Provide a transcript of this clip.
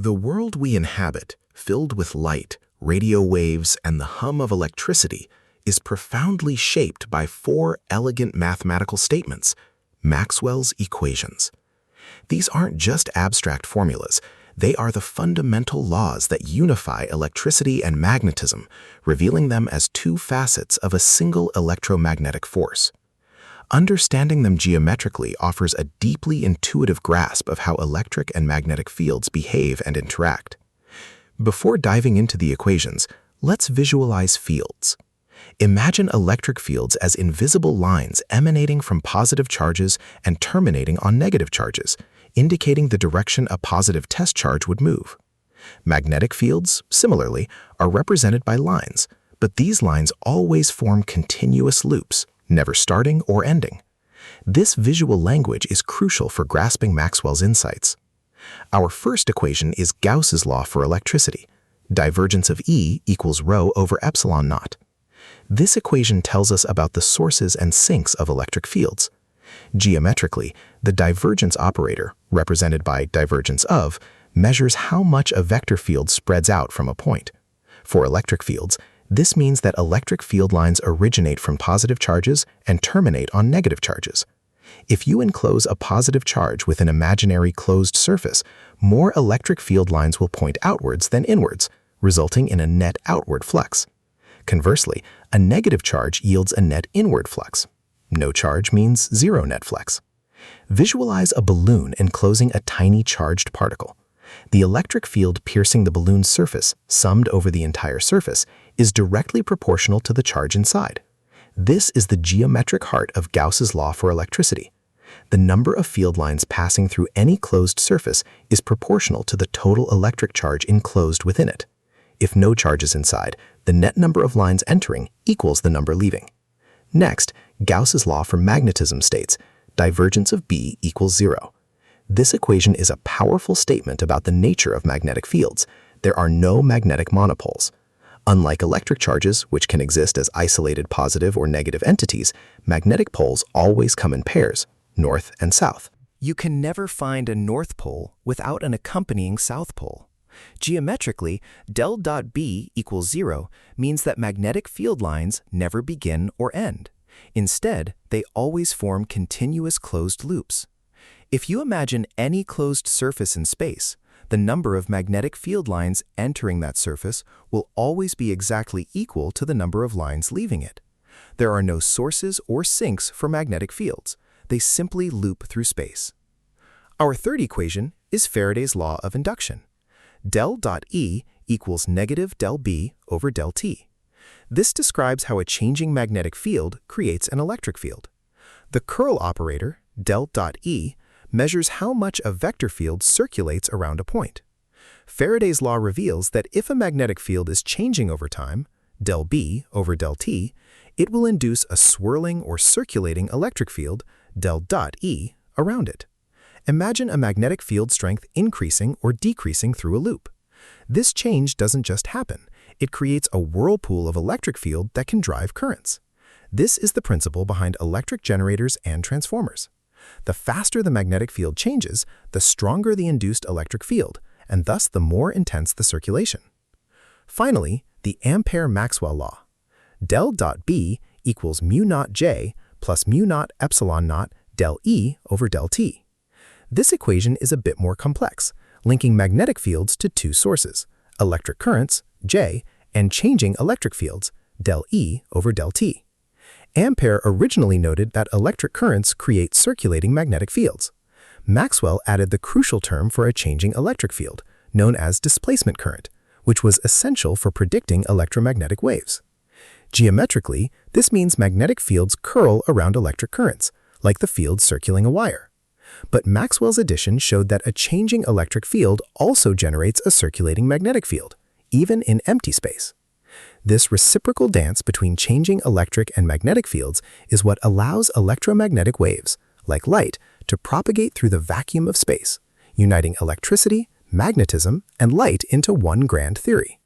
The world we inhabit, filled with light, radio waves, and the hum of electricity, is profoundly shaped by four elegant mathematical statements, Maxwell's equations. These aren't just abstract formulas, they are the fundamental laws that unify electricity and magnetism, revealing them as two facets of a single electromagnetic force. Understanding them geometrically offers a deeply intuitive grasp of how electric and magnetic fields behave and interact. Before diving into the equations, let's visualize fields. Imagine electric fields as invisible lines emanating from positive charges and terminating on negative charges, indicating the direction a positive test charge would move. Magnetic fields, similarly, are represented by lines, but these lines always form continuous loops, never starting or ending. This visual language is crucial for grasping Maxwell's insights. Our first equation is Gauss's law for electricity. Divergence of E equals rho over epsilon naught. This equation tells us about the sources and sinks of electric fields. Geometrically, the divergence operator, represented by divergence of, measures how much a vector field spreads out from a point. For electric fields, this means that electric field lines originate from positive charges and terminate on negative charges. If you enclose a positive charge with an imaginary closed surface, more electric field lines will point outwards than inwards, resulting in a net outward flux. Conversely, a negative charge yields a net inward flux. No charge means zero net flux. Visualize a balloon enclosing a tiny charged particle. The electric field piercing the balloon's surface, summed over the entire surface, is directly proportional to the charge inside. This is the geometric heart of Gauss's law for electricity. The number of field lines passing through any closed surface is proportional to the total electric charge enclosed within it. If no charge is inside, the net number of lines entering equals the number leaving. Next, Gauss's law for magnetism states, divergence of B equals zero. This equation is a powerful statement about the nature of magnetic fields. There are no magnetic monopoles. Unlike electric charges, which can exist as isolated positive or negative entities, magnetic poles always come in pairs, north and south. You can never find a north pole without an accompanying south pole. Geometrically, del dot B equals zero means that magnetic field lines never begin or end. Instead, they always form continuous closed loops. If you imagine any closed surface in space, the number of magnetic field lines entering that surface will always be exactly equal to the number of lines leaving it. There are no sources or sinks for magnetic fields. They simply loop through space. Our third equation is Faraday's law of induction. Del dot E equals negative del B over del T. This describes how a changing magnetic field creates an electric field. The curl operator, del dot E, measures how much a vector field circulates around a point. Faraday's law reveals that if a magnetic field is changing over time, del B over del T, it will induce a swirling or circulating electric field, del dot E, around it. Imagine a magnetic field strength increasing or decreasing through a loop. This change doesn't just happen. It creates a whirlpool of electric field that can drive currents. This is the principle behind electric generators and transformers. The faster the magnetic field changes, the stronger the induced electric field, and thus the more intense the circulation. Finally, the Ampere-Maxwell law. Del dot B equals mu naught J plus mu naught epsilon naught del E over del T. This equation is a bit more complex, linking magnetic fields to two sources, electric currents, J, and changing electric fields, del E over del T. Ampere originally noted that electric currents create circulating magnetic fields. Maxwell added the crucial term for a changing electric field, known as displacement current, which was essential for predicting electromagnetic waves. Geometrically, this means magnetic fields curl around electric currents, like the field circling a wire. But Maxwell's addition showed that a changing electric field also generates a circulating magnetic field, even in empty space. This reciprocal dance between changing electric and magnetic fields is what allows electromagnetic waves, like light, to propagate through the vacuum of space, uniting electricity, magnetism, and light into one grand theory.